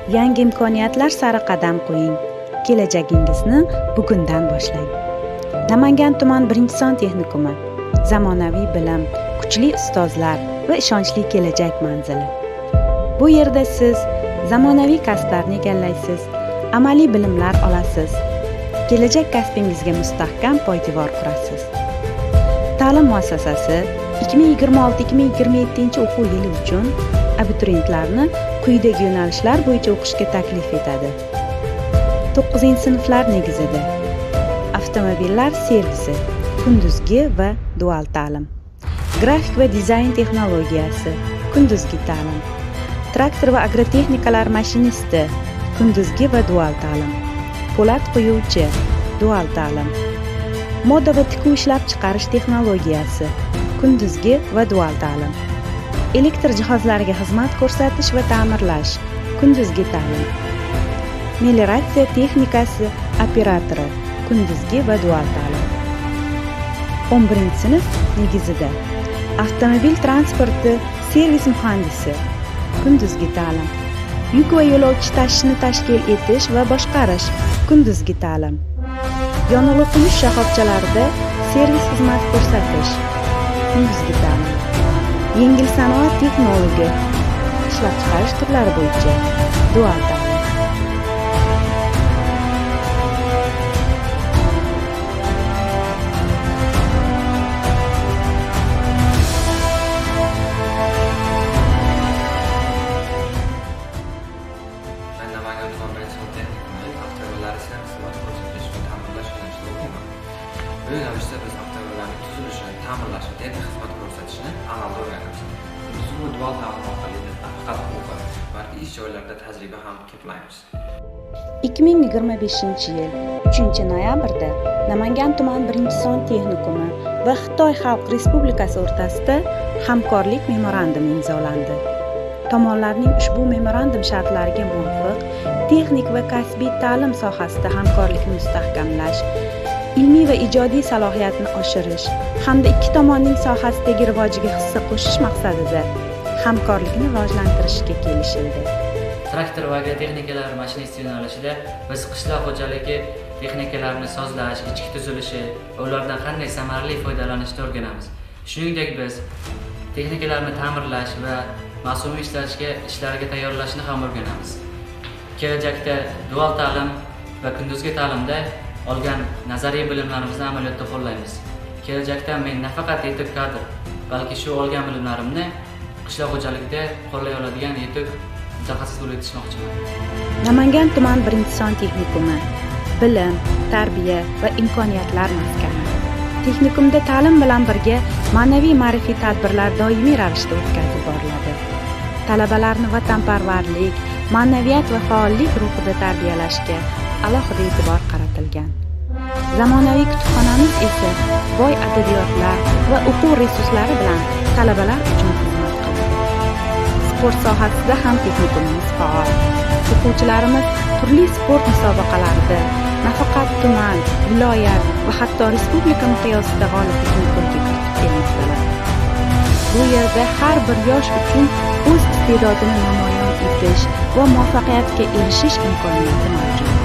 Yangi imkoniyatlar sari qadam qo'ying. Kelajagingizni bugundan boshlang. Namangan tuman 1-son texnikumi. Zamonaviy bilim, kuchli ustozlar va ishonchli kelajak manzili. Bu yerda siz zamonaviy kasblarni egallaysiz, amaliy bilimlar olasiz. Kelajak kasbingizga mustahkam poydevor qurasiz. Ta'lim muassasasi 2026-2027 o'quv yili uchun abituriyentlarni quyidagi yo'nalishlar bo'yicha o'qishga taklif etadi. 9-sinflar negizida avtomobillar servisi, kunduzgi va dual ta'lim. Grafik va dizayn texnologiyasi, kunduzgi ta'lim. Traktor va agrotexnikalar mashinisti, kunduzgi va dual ta'lim. Po'lat quyuvchi, dual ta'lim. Moda va tikuv ishlab chiqarish texnologiyasi, kunduzgi va dual ta'lim. Elektr jihozlariga xizmat ko'rsatish va ta'mirlash, kunduzgi ta'lim. Melioratsiya texnikasi operatori, kunduzgi va dual ta'lim. 11-sinf negizida avtomobil transporti servis muhandisi, kunduzgi ta'lim. Yuk va yo'lovchi tashishni tashkil etish va boshqarish, kunduzgi ta'lim. Yonilg'i quyish shoxobchalarida servis xizmat ko'rsatish, kunduzgi ta'lim. Yengil sanoat texnologi, ishlab chiqarish turlari bo'yicha dual ta'lim. Bu yo'nalishda biz avtomobillarning tuzilishini, ta'mirlashini, texnik xizmat ko'rsatishni amalda o'rganamiz. Biz dual ta'lim orqali nafaqat o'qib, balki ish joylarida tajriba ham to'playmiz. 2025-yil 3-noyabrda Namangan tuman 1-son texnikumi va Xitoy Xalq Respublikasi o'rtasida hamkorlik memorandumi imzolandi. Tomonlarning ushbu memorandum shartlariga muvofiq texnik va kasbiy ta'lim sohasida hamkorlikni mustahkamlash, ilmiy va ijodiy salohiyatni oshirish hamda ikki tomonning sohasidagi rivojiga hissa qo'shish maqsadida hamkorlikni rivojlantirishga kelishildi. Traktor va agrotexnikalar mashinist yo'nalishida biz qishloq xo'jaligi texnikalarini sozlash, ichki tuzilishi va ulardan qanday samarali foydalanishni o'rganamiz. Shuningdek, biz texnikalarni ta'mirlash va mavsumiy ishlariga tayyorlashni ham o'rganamiz. Kelajakda dual ta'lim va kunduzgi ta'limda olgan nazariy bilimlarimizni amaliyotda qo'llaymiz. Kelajakda men nafaqat yetuk kadr, balki shu olgan bilimlarimni qishloq xo'jaligida qo'llay oladigan yetuk mutaxassis bo'lib yetishmoqchiman. Namangan tuman 1-son texnikumi, bilim, tarbiya va imkoniyatlar maskani. Texnikumda ta'lim bilan birga ma'naviy ma'rifiy tadbirlar doimiy ravishda o'tkazib boriladi. Talabalarni vatanparvarlik, ma'naviyat va faollik ruhida tarbiyalashga alohida e'tibor qaratilgan. Zamonaviy kutubxonamiz esa boy adabiyotlar va o'quv resurslari bilan talabalar uchun xizmat qiladi. Sport sohasida ham texnikumimiz faol. O'quvchilarimiz turli sport musobaqalarida nafaqat tuman, viloyat va hatto respublika miqyosida g'oliblikni qo'lga kiritib kelmoqdalar. Bu yerda har bir yosh uchun o'z iste'dodini namoyon etish va muvaffaqiyatga erishish imkoniyati mavjud.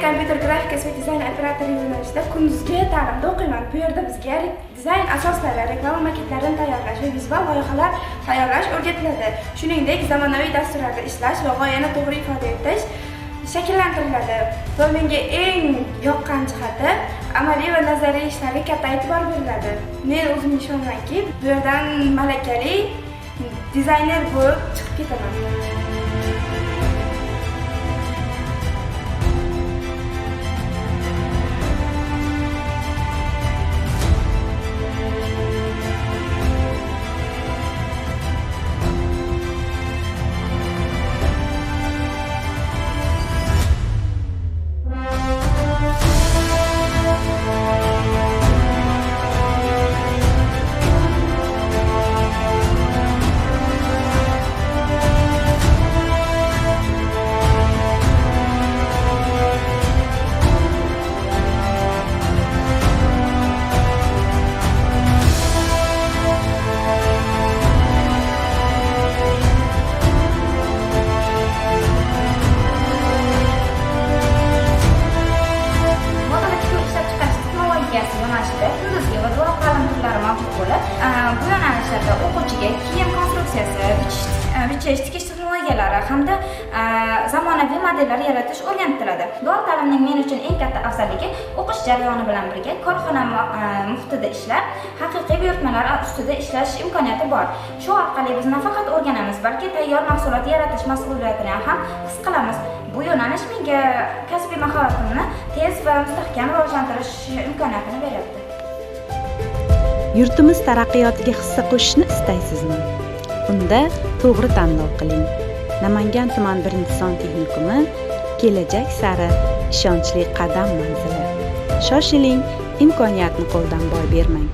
kompyuter grafikasi va dizayn operatori yo'nalishida kunduzgi ta'limda o'qiyman. Bu yerda bizga dizayn asoslari, reklama maketlarini tayyorlash va vizual loyihalar tayyorlash o'rgatiladi. Shuningdek, zamonaviy dasturlarda ishlash va g'oyani to'g'ri ifoda etish shakllantiriladi. Va menga eng yoqqan jihati amaliy va nazariy ishlarga katta e'tibor beriladi. Men o'zim ishonamanki, bu yerdan malakali dizayner bo'lib chiqib ketaman. Kunduzgi va dual qalam turlari mavjud bo'lib, bu yo'nalishlarda o'quvchiga kiyim konstruksiyasi, bichish, tikish texnologiyalari hamda zamonaviy modellar yaratish o'rgatiladi. Dual ta'limning men uchun eng katta afzalligi o'qish jarayoni bilan birga korxona muhitida ishlab, haqiqiy buyurtmalar ustida ishlash imkoniyati bor. Shu orqali biz nafaqat o'rganamiz, balki tayyor mahsulot yaratish mas'uliyatini ham his qilamiz. Bu yo'nalish menga kasbiy mahoratimni tez va mustahkam rivojlantirish imkoniyatini beryapti. Yurtimiz taraqqiyotiga hissa qo'shishni istaysizmi? Unda to'g'ri tanlov qiling. Namangan tuman 1-son texnikumi kelajak sari ishonchli qadam manzili. Shoshiling, imkoniyatni qo'ldan boy bermang.